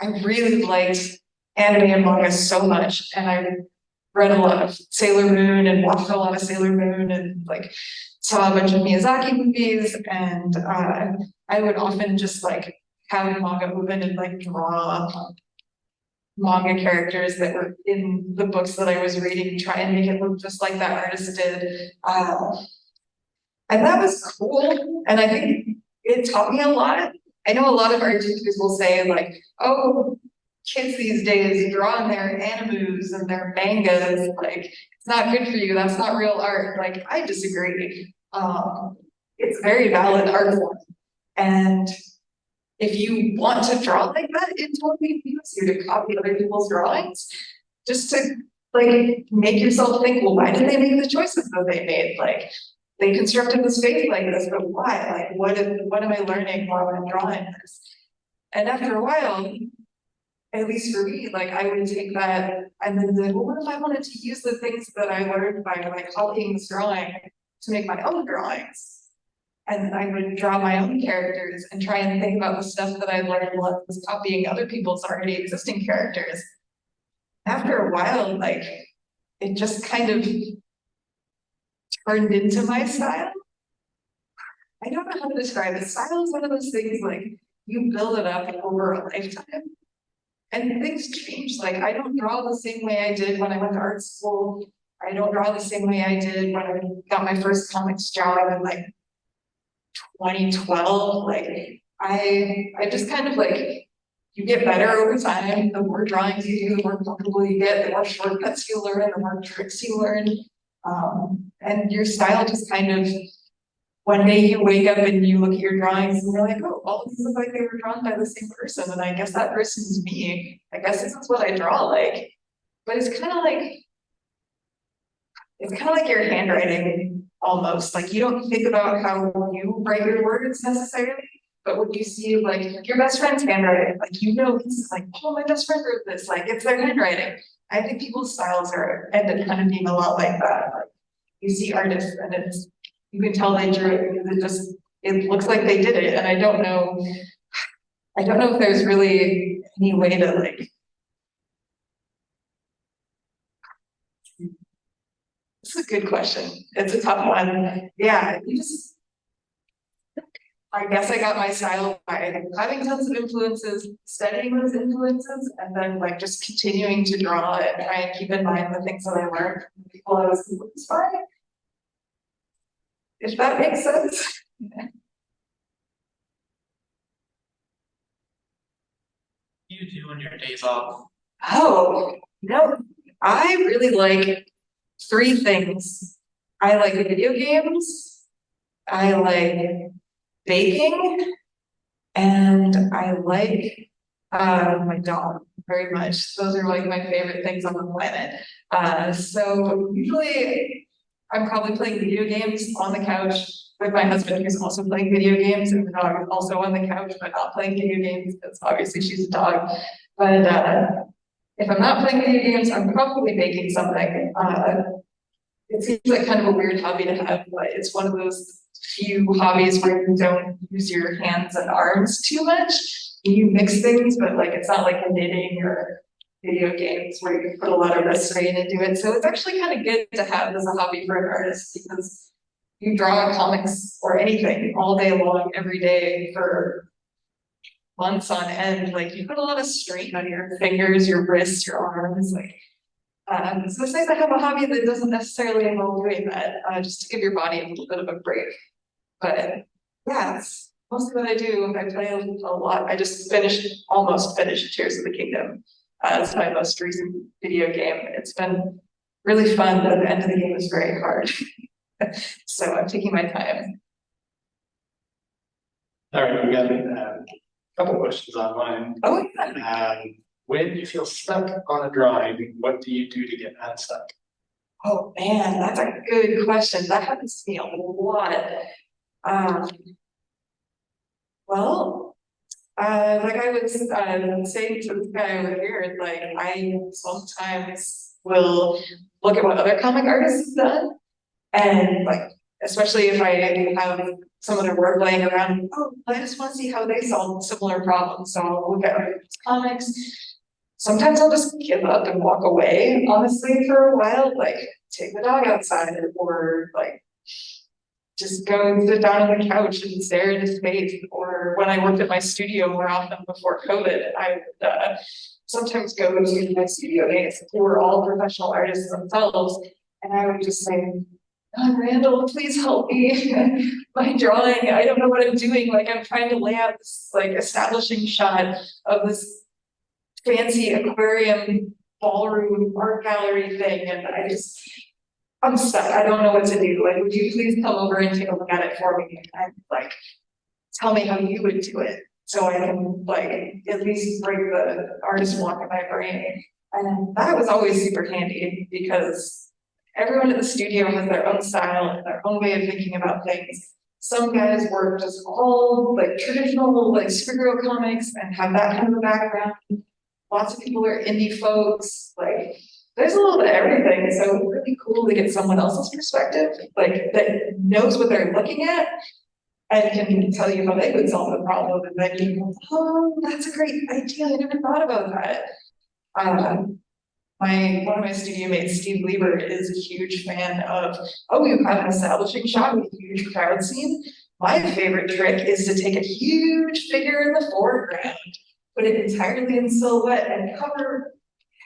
S1: I really liked anime and manga so much, and I read a lot of Sailor Moon and watched a lot of Sailor Moon and like saw a bunch of Miyazaki movies, and I would often just like have manga open and like draw manga characters that were in the books that I was reading, try and make it look just like that artist did. And that was cool. And I think it taught me a lot. I know a lot of art teachers will say like, oh, kids these days drawing their animus and their mangas, like, it's not good for you. That's not real art. Like, I disagree. It's very valid art form. And if you want to draw like that, it totally behooves you to copy other people's drawings, just to like make yourself think, well, why did they make the choices that they made? Like, they constructed this face like this, but why? Like, what am I learning while I'm drawing this? And after a while, at least for me, like I would take that and then be like, well, what if I wanted to use the things that I learned by like copying this drawing to make my own drawings? And then I would draw my own characters and try and think about the stuff that I learned while I was copying other people's already existing characters. After a while, like, it just kind of turned into my style. I don't know how to describe it. Style is one of those things, like, you build it up over a lifetime. And things change. Like, I don't draw the same way I did when I went to art school. I don't draw the same way I did when I got my first comics job in like 2012, like I just kind of like, you get better over time. The more drawings you do, the more comfortable you get, the more shortcuts you learn, the more tricks you learn. and your style just kind of, one day you wake up and you look at your drawings and you're like, oh, all of these look like they were drawn by the same person, and I guess that person is me. I guess this is what I draw like. But it's kind of like your handwriting almost. Like you don't think about how you write your words necessarily, but when you see like your best friend's handwriting, like you know it's like, oh, my best friend wrote this, like it's their handwriting. I think people's styles are ended kind of being a lot like that. Like you see artists and it's, you can tell they drew it because it looks like they did it. And I don't know if there's really any way to like, this is a good question. It's a tough one. Yeah, I guess I got my style by having tons of influences, studying those influences, and then like just continuing to draw and try and keep in mind the things that I learned from the people I was influenced by. If that makes sense.
S2: You do on your days off?
S1: Oh, I really like 3 things. I like video games, I like baking, and I like my dog very much. Those are like my favorite things on the planet. So usually I'm probably playing video games on the couch with my husband, who's also playing video games, and the dog is also on the couch, but not playing video games because obviously she's a dog. But if I'm not playing video games, I'm probably making something. It seems like kind of a weird hobby to have, but it's one of those few hobbies where you don't use your hands and arms too much. You mix things, but like it's not like knitting or video games where you put a lot of restraint into it. So it's actually kind of good to have as a hobby for an artist because you draw comics or anything all day long, every day for months on end. Like you put a lot of strain on your fingers, your wrists, your arms, like. So it's nice to have a hobby that doesn't necessarily involve doing that, just to give your body a little bit of a break. But yeah, that's mostly what I do. I play a lot. I just almost finished Tears of the Kingdom. It's my most recent video game. It's been really fun, but the end of the game is very hard. So I'm taking my time.
S5: All right, we got a couple questions online.
S1: Oh, yeah.
S5: When you feel stuck on a drawing, what do you do to get unstuck?
S1: Oh man, that's a good question. That happens to me a lot. Well, like I was saying to this guy over here, like I sometimes will look at what other comic artists have done, and like especially if I have some of their work laying around, oh, I just want to see how they solve similar problems. So I'll look at other comics. Sometimes I'll just give up and walk away, honestly, for a while, like take the dog outside or like just go sit down on the couch and stare into space. Or when I worked at my studio more often before COVID, I would sometimes go to my studio mates who were all professional artists themselves, and I would just say, God, Randall, please help me. My drawing, I don't know what I'm doing. Like I'm trying to lay out this like establishing shot of this fancy aquarium ballroom art gallery thing, and I'm stuck. I don't know what to do. Like, would you please come over and take a look at it for me and like tell me how you would do it so I can like at least break the artist block in my brain. And that was always super handy because everyone at the studio has their own style and their own way of thinking about things. Some guys work just all like traditional like superhero comics and have that kind of a background. Lots of people are indie folks, like there's a little bit of everything. So it's really cool to get someone else's perspective, like that knows what they're looking at and can tell you how they would solve the problem. And then you go, oh, that's a great idea. I never thought about that. One of my studio mates, Steve Lieber, is a huge fan of, oh, you have an establishing shot with a huge crowd scene. My favorite trick is to take a huge figure in the foreground, put it entirely in silhouette and cover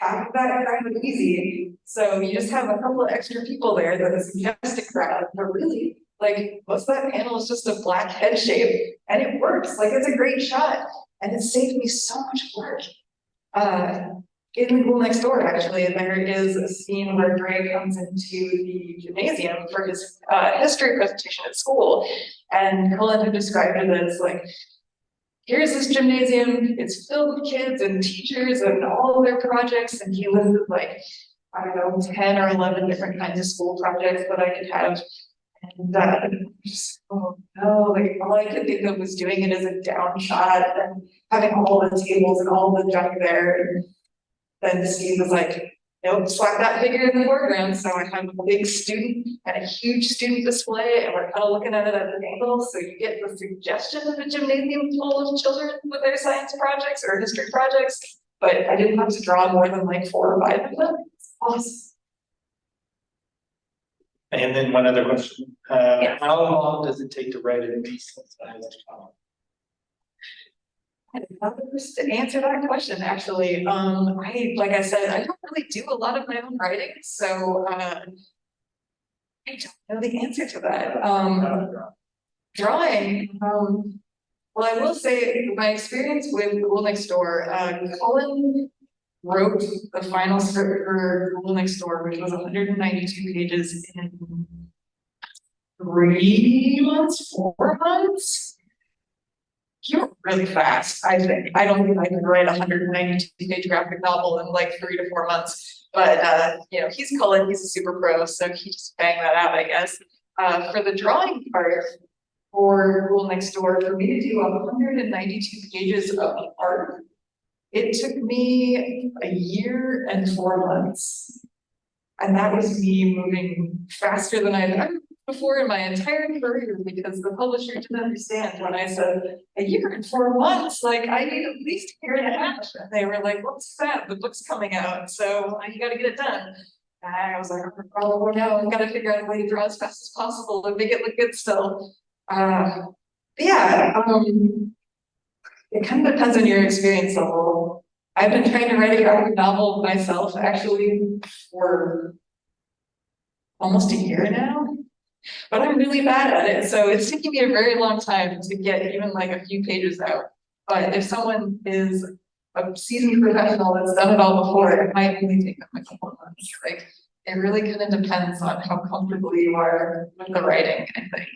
S1: half of that kind of easy. So you just have a couple of extra people there that suggest a crowd, but really, like most of that panel is just a black head shape and it works. Like it's a great shot and it saved me so much work. in the Ghoul Next Door, actually, there is a scene where Gray comes into the gymnasium for his history presentation at school, and Cullen had described it as like, here's this gymnasium, it's filled with kids and teachers and all of their projects, and he listed like, I don't know, 10 or 11 different kinds of school projects that I could have. And just, oh no, like all I could think of was doing it as a down shot and having all the tables and all the junk there. And then Steve was like, nope, slap that figure in the foreground. So I have a big student and a huge student display, and we're kind of looking at it at an angle. So you get the suggestion of a gymnasium full of children with their science projects or history projects, but I didn't have to draw more than like 4 or 5 of them. It's awesome.
S5: And then one other question,
S1: Yes.
S5: how long does it take to write a decent sized comic?
S1: I didn't know the person to answer that question, actually. Like I said, I don't really do a lot of my own writing, so I don't know the answer to that. Drawing, well, I will say my experience with Ghoul Next Door, Colin wrote the final script for Ghoul Next Door, which was 192 pages in 3 months, 4 months. He wrote really fast, I think. I don't think I could write a 192-page graphic novel in like 3 to 4 months. But you know, he's Cullen, he's a super pro, so he just banged that out, I guess. For the drawing part for Ghoul Next Door, for me to do 192 pages of art, it took me a year and 4 months. And that was me moving faster than I've ever before in my entire career, because the publisher didn't understand when I said a year and 4 months, like I need at least a year and a half. And they were like, what's that? The book's coming out, so you gotta get it done. And I was like, oh no, I've gotta figure out a way to draw as fast as possible and make it look good still. Yeah, it kind of depends on your experience level. I've been trying to write a graphic novel myself actually for almost a year now. But I'm really bad at it, so it's taking me a very long time to get even like a few pages out. But if someone is a seasoned professional that's done it all before, it might only take them a couple of months. Like it really kind of depends on how comfortable you are with the writing, I think.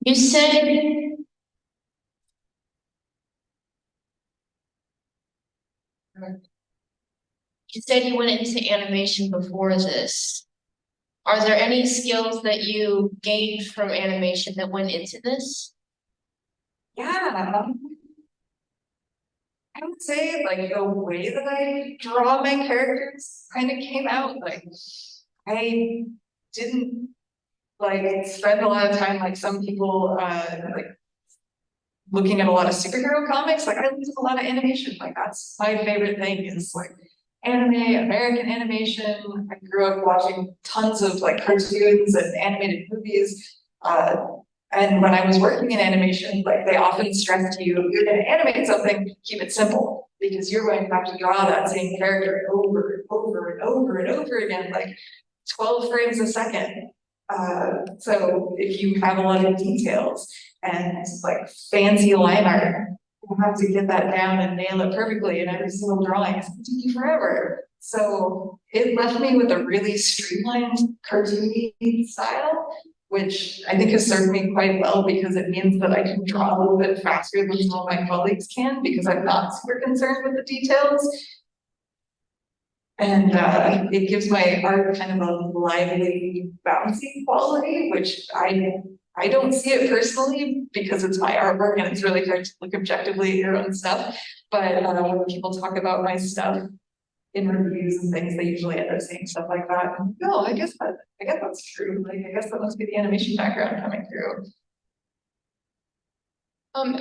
S4: You said you went into animation before this. Are there any skills that you gained from animation that went into this?
S1: Yeah. I would say like the way that I draw my characters kind of came out. Like I didn't like spend a lot of time like some people like looking at a lot of superhero comics. Like I looked at a lot of animation. Like that's my favorite thing is like anime, American animation. I grew up watching tons of like cartoons and animated movies. And when I was working in animation, like they often stress to you, if you're gonna animate something, keep it simple, because you're going to have to draw that same character over and over and over and over again, like 12 frames a second. So if you have a lot of details and like fancy line art, you have to get that down and nail it perfectly in every single drawing. It's gonna take you forever. So it left me with a really streamlined cartoony style, which I think has served me quite well because it means that I can draw a little bit faster than some of my colleagues can because I'm not super concerned with the details. And it gives my art kind of a lively, bouncy quality, which I don't see it personally because it's my artwork and it's really hard to look objectively at your own stuff. But when people talk about my stuff in reviews and things, they usually end up saying stuff like that. And, no, I guess that's true. Like I guess that must be the animation background coming through.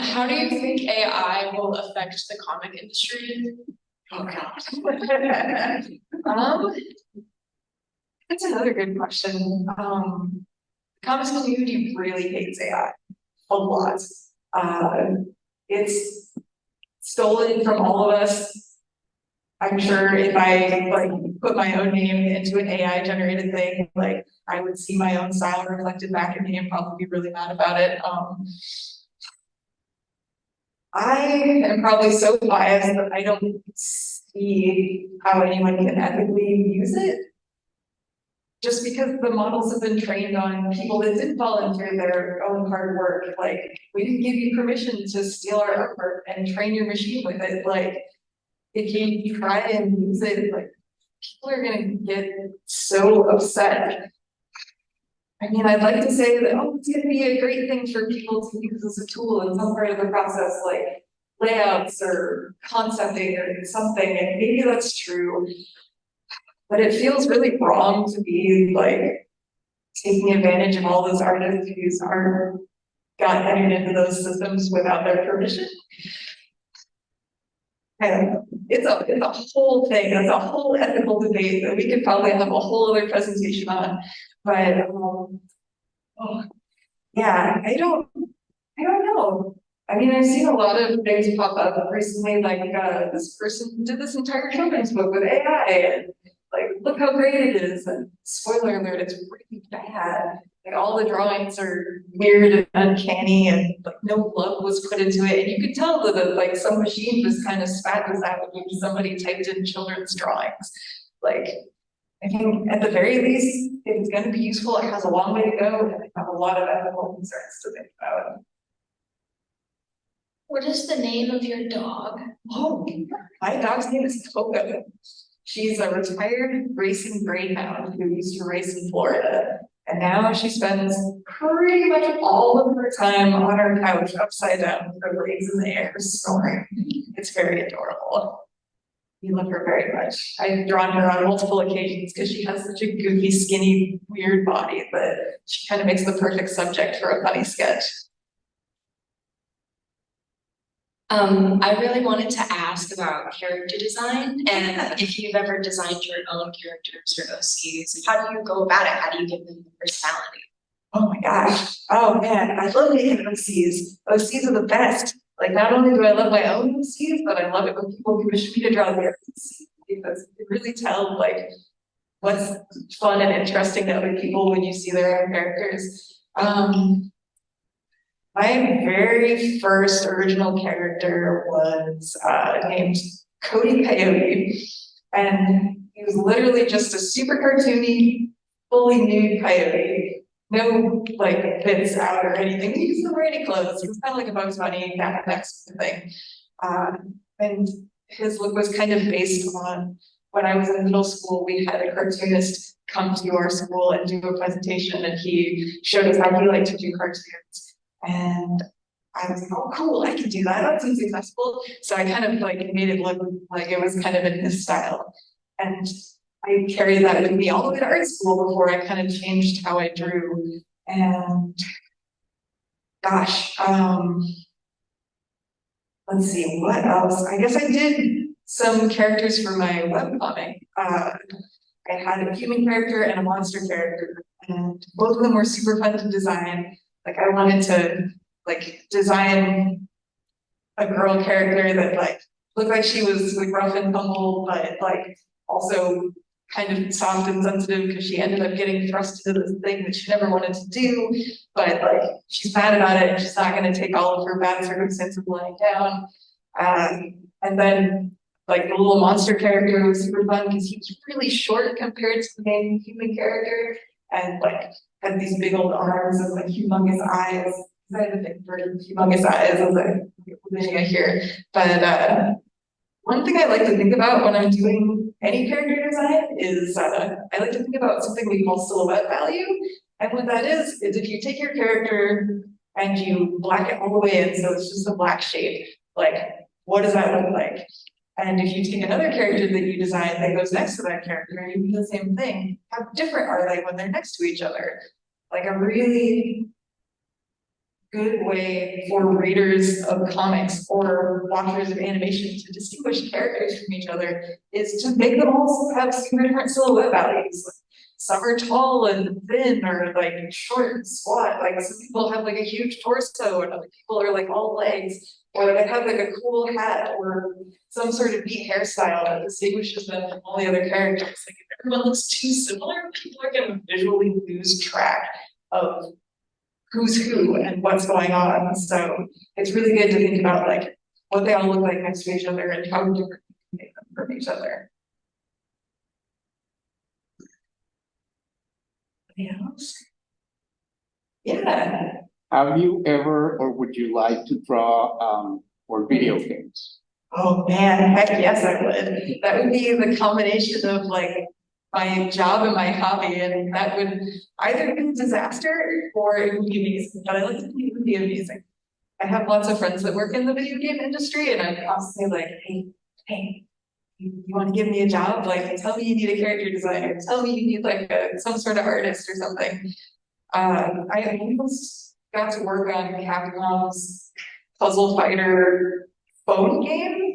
S3: How do you think AI will affect the comic industry?
S1: Oh god. That's another good question. The comics community really hates AI a lot. It's stolen from all of us. I'm sure if I like put my own name into an AI generated thing, like I would see my own style reflected back at me and probably be really mad about it. I am probably so biased that I don't see how anyone can ethically use it. Just because the models have been trained on people that didn't volunteer their own hard work, like, we didn't give you permission to steal our artwork and train your machine with it, like, if you try and use it, like, people are gonna get so upset. I mean, I'd like to say that, oh, it's gonna be a great thing for people to use as a tool in some part of the process, like layouts or concepting or something, and maybe that's true. But it feels really wrong to be like taking advantage of all those artists whose art got entered into those systems without their permission. I don't know. It's a whole thing. It's a whole ethical debate that we could probably have a whole other presentation on. But oh, yeah, I don't know. I mean, I've seen a lot of things pop up recently, like this person did this entire children's book with AI, and like, look how great it is. And spoiler alert, it's really bad. Like, all the drawings are weird and uncanny, and like no love was put into it. And you could tell that like some machine just kind of spat this out when somebody typed in children's drawings. Like, I think at the very least, if it's going to be useful, it has a long way to go, and I have a lot of ethical concerns to think about.
S4: What is the name of your dog?
S1: Oh, my dog's name is Coco. She's a retired racing greyhound who used to race in Florida. And now she spends pretty much all of her time on her couch upside down with her legs in the air snoring. It's very adorable. We love her very much. I've drawn her on multiple occasions because she has such a goofy, skinny, weird body that she kind of makes the perfect subject for a funny sketch.
S6: I really wanted to ask about character design and if you've ever designed your own characters or OCs, how do you go about it? How do you give them personality?
S1: Oh my gosh. Oh man, I love making OCs. OCs are the best. Like, not only do I love my own OCs, but I love it when people commission me to draw their OCs, because you can really tell like what's fun and interesting to other people when you see their own characters. My very first original character was named Cody Coyote, and he was literally just a super cartoony, fully nude coyote. No like bits out or anything. He doesn't wear any clothes. He was kind of like a Bugs Bunny backpack thing. And his look was kind of based on when I was in middle school, we had a cartoonist come to our school and do a presentation, and he showed us how he liked to do cartoons. And I was like, oh, cool, I can do that. That seems accessible. So I kind of like made it look like it was kind of in his style. And I carried that with me all the way to art school before I kind of changed how I drew. And gosh, let's see, what else? I guess I did some characters for my webcomic. I had a human character and a monster character, and both of them were super fun to design. Like, I wanted to like design a girl character that like looked like she was like rough and tumble, but like also kind of soft and sensitive, because she ended up getting thrust into this thing that she never wanted to do, but like she's mad about it and she's not going to take all of her bad circumstances lying down. And then like the little monster character was super fun because he was really short compared to the main human character, and like had these big old arms and like humongous eyes. I had a thing for humongous eyes as a video here. But one thing I like to think about when I'm doing any character design is I like to think about something we call silhouette value. And what that is if you take your character and you black it all the way in, so it's just a black shape, like what does that look like? And if you take another character that you design that goes next to that character and you do the same thing, how different are they when they're next to each other? Like, a really good way for readers of comics or watchers of animation to distinguish characters from each other is to make them all have super different silhouette values. Some are tall and thin, or like short and squat. Like, some people have like a huge torso, and other people are like all legs, or they have like a cool hat or some sort of neat hairstyle that distinguishes them from all the other characters. Like, if everyone looks too similar, people are going to visually lose track of who's who and what's going on. So it's really good to think about like what they all look like next to each other and how different we make them from each other. Anything else? Yeah.
S7: Have you ever, or would you like to draw for video games?
S1: Oh man, heck yes, I would. That would be the combination of like my job and my hobby, and that would either be a disaster or it would be amazing. But I like to think it would be amazing. I have lots of friends that work in the video game industry, and I'm constantly like, hey, you want to give me a job? Like, tell me you need a character designer. Tell me you need like some sort of artist or something. I almost got to work on Capcom's puzzle fighter phone game.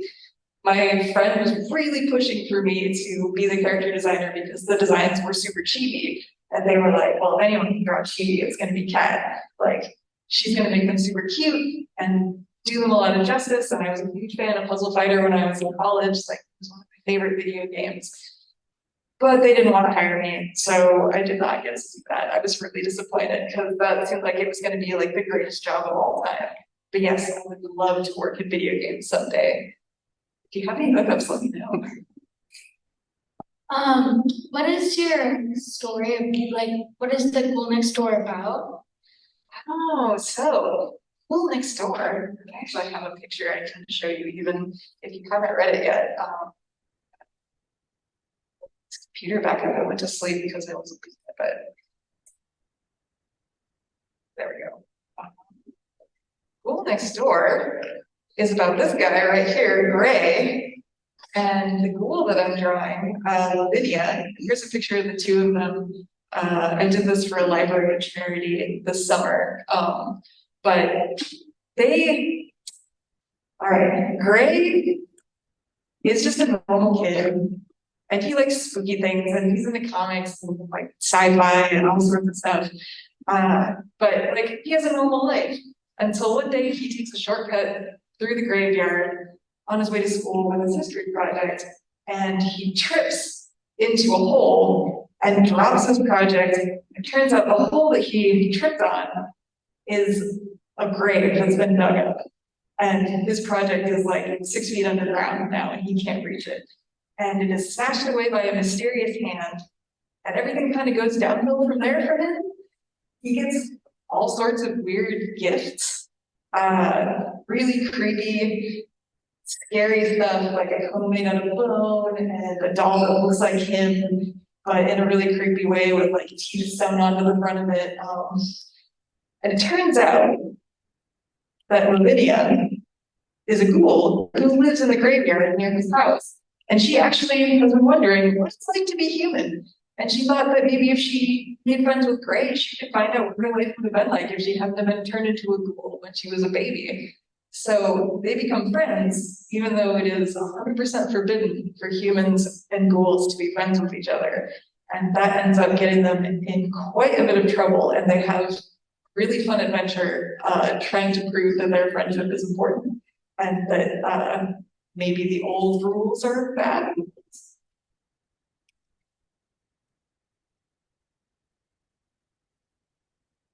S1: My friend was really pushing for me to be the character designer because the designs were super chibi. And they were like, well, if anyone can draw chibi, it's gonna be Kat. Like, she's gonna make them super cute and do them a lot of justice. And I was a huge fan of Puzzle Fighter when I was in college. Like, it was one of my favorite video games. But they didn't want to hire me, so I did not get to do that. I was really disappointed because that seemed like it was gonna be like the greatest job of all time. But yes, I would love to work in video games someday. If you have any hookups, let me know.
S4: What is your story of like, what is the Ghoul Next Door about?
S1: Oh, so Ghoul Next Door. I actually have a picture I can show you, even if you haven't read it yet. This computer back up, I went to sleep because I wasn't using it, but there we go. Ghoul Next Door is about this guy right here, Gray, and the ghoul that I'm drawing, Lydia. Here's a picture of the two of them. I did this for a library charity this summer, but all right, Gray is just a normal kid, and he likes spooky things, and he's into comics and like sci-fi and all sorts of stuff. But like he has a normal life until one day he takes a shortcut through the graveyard on his way to school with his history project, and he trips into a hole and drops his project. It turns out the hole that he tripped on is a grave that's been dug up, and his project is like 6 feet underground now, and he can't reach it. And it is smashed away by a mysterious hand, and everything kind of goes downhill from there for him. He gets all sorts of weird gifts, really creepy, scary stuff, like a comb made out of bone and a doll that looks like him, but in a really creepy way with like teeth sewn onto the front of it. And it turns out that Lavinia is a ghoul who lives in the graveyard near his house. And she actually has been wondering what it's like to be human. And she thought that maybe if she made friends with Gray, she could find out what her life would have been like if she hadn't been turned into a ghoul when she was a baby. So they become friends, even though it is 100% forbidden for humans and ghouls to be friends with each other. And that ends up getting them in quite a bit of trouble. And they have really fun adventure trying to prove that their friendship is important and that maybe the old rules are bad.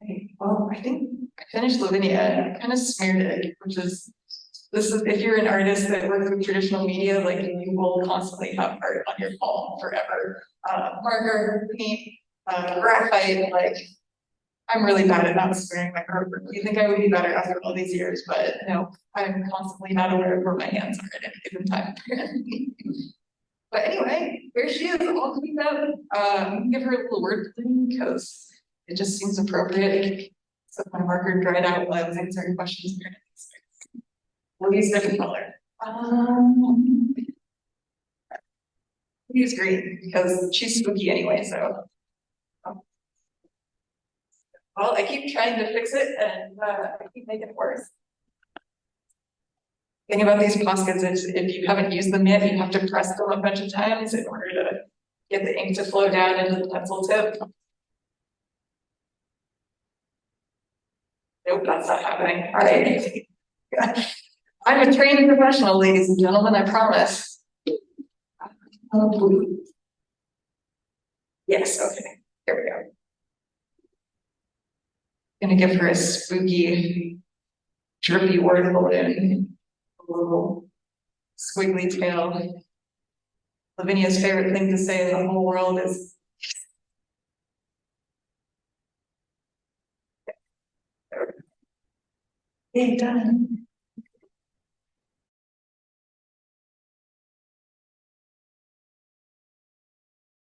S1: Okay, well, I think I finished Lavinia. I kind of smeared it, which is, this is, if you're an artist that works with traditional media, like you will constantly have art on your palm forever. Marker, paint, graphite, like I'm really bad at not smearing my artwork. You think I would be better after all these years, but no, I'm constantly not aware of where my hands are at any given time. But anyway, here she is, all cleaned up. I'm gonna give her a little word because it just seems appropriate. So my marker dried out while I was answering questions. We'll use a different color. We'll use green because she's spooky anyway, so. Well, I keep trying to fix it and I keep making it worse. Thing about these poskets is if you haven't used them yet, you have to press them a bunch of times in order to get the ink to flow down into the pencil tip. Nope, that's not happening. All right. I'm a trained professional, ladies and gentlemen, I promise. Yes, okay, here we go. Gonna give her a spooky, drippy word balloon. little squiggly tail. Lavinia's favorite thing to say in the whole world is. Hey, done.